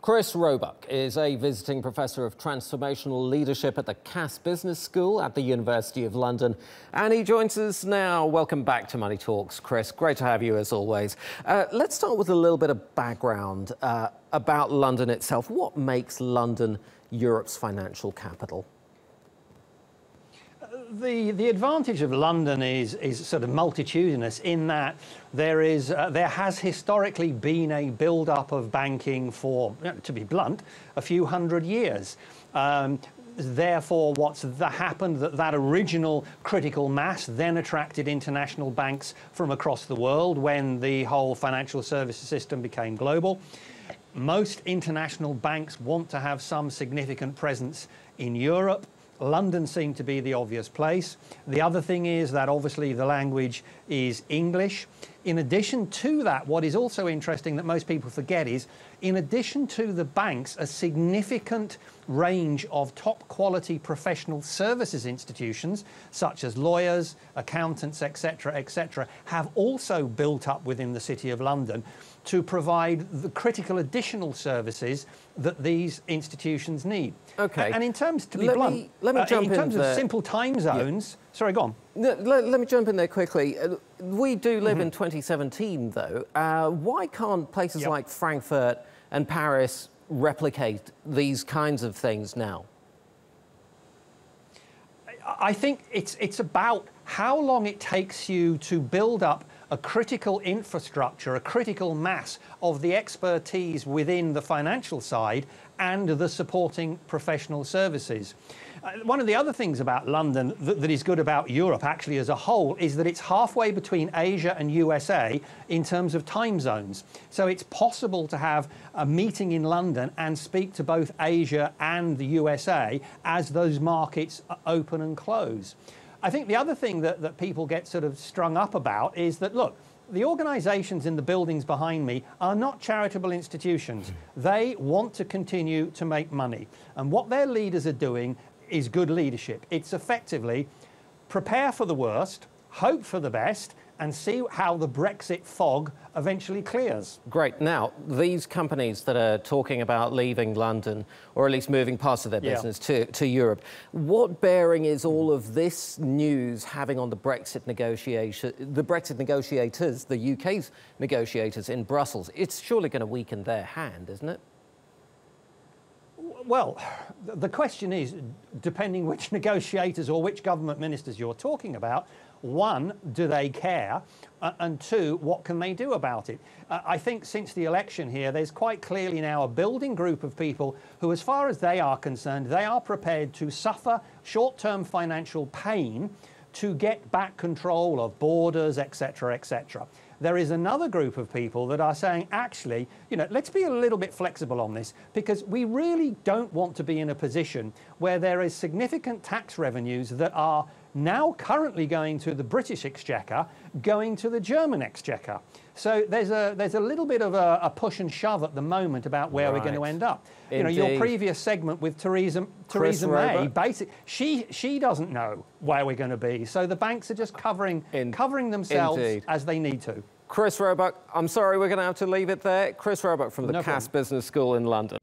Chris Roebuck is a visiting professor of transformational leadership at the Cass Business School at the University of London, and he joins us now. Welcome back to Money Talks, Chris. Great to have you as always. Let's start with a little bit of background about London itself. What makes London Europe's financial capital? The advantage of London is sort of multitudinous in that there has historically been a build-up of banking for, to be blunt, a few hundred years. Therefore, what's happened, that original critical mass then attracted international banks from across the world when the whole financial services system became global. Most international banks want to have some significant presence in Europe. London seemed to be the obvious place. The other thing is that obviously the language is English. In addition to that, what is also interesting that most people forget is, in addition to the banks, a significant range of top quality professional services institutions, such as lawyers, accountants, etc., have also built up within the City of London to provide the critical additional services that these institutions need. Okay. And in terms, to be blunt, in terms of simple time zones, sorry, go on. Let me jump in there quickly. We do live in 2017, though. Why can't places like Frankfurt and Paris replicate these kinds of things now? I think it's about how long it takes you to build up a critical infrastructure, a critical mass of the expertise within the financial side and the supporting professional services. One of the other things about London that is good about Europe actually as a whole is that it's halfway between Asia and USA in terms of time zones. So it's possible to have a meeting in London and speak to both Asia and the USA as those markets open and close. I think the other thing that people get sort of strung up about is that, look, the organisations in the buildings behind me are not charitable institutions. They want to continue to make money. And what their leaders are doing is good leadership. It's effectively prepare for the worst, hope for the best, and see how the Brexit fog eventually clears. Great. Now, these companies that are talking about leaving London, or at least moving parts of their business to Europe, what bearing is all of this news having on the Brexit negotiators, the UK's negotiators in Brussels? It's surely going to weaken their hand, isn't it? Well, the question is, depending which negotiators or which government ministers you're talking about, one, do they care? And two, what can they do about it? I think since the election here, there's quite clearly now a building group of people who, as far as they are concerned, they are prepared to suffer short-term financial pain to get back control of borders, etc., etc. There is another group of people that are saying, actually, let's be a little bit flexible on this, because we really don't want to be in a position where there is significant tax revenues that are now currently going to the British Exchequer, going to the German Exchequer. So there's a little bit of a push and shove at the moment about where we're going to end up. Your previous segment with Theresa May, basically, she doesn't know where we're going to be. So the banks are just covering themselves as they need to. Chris Roebuck, I'm sorry, we're going to have to leave it there. Chris Roebuck from the Cass Business School in London.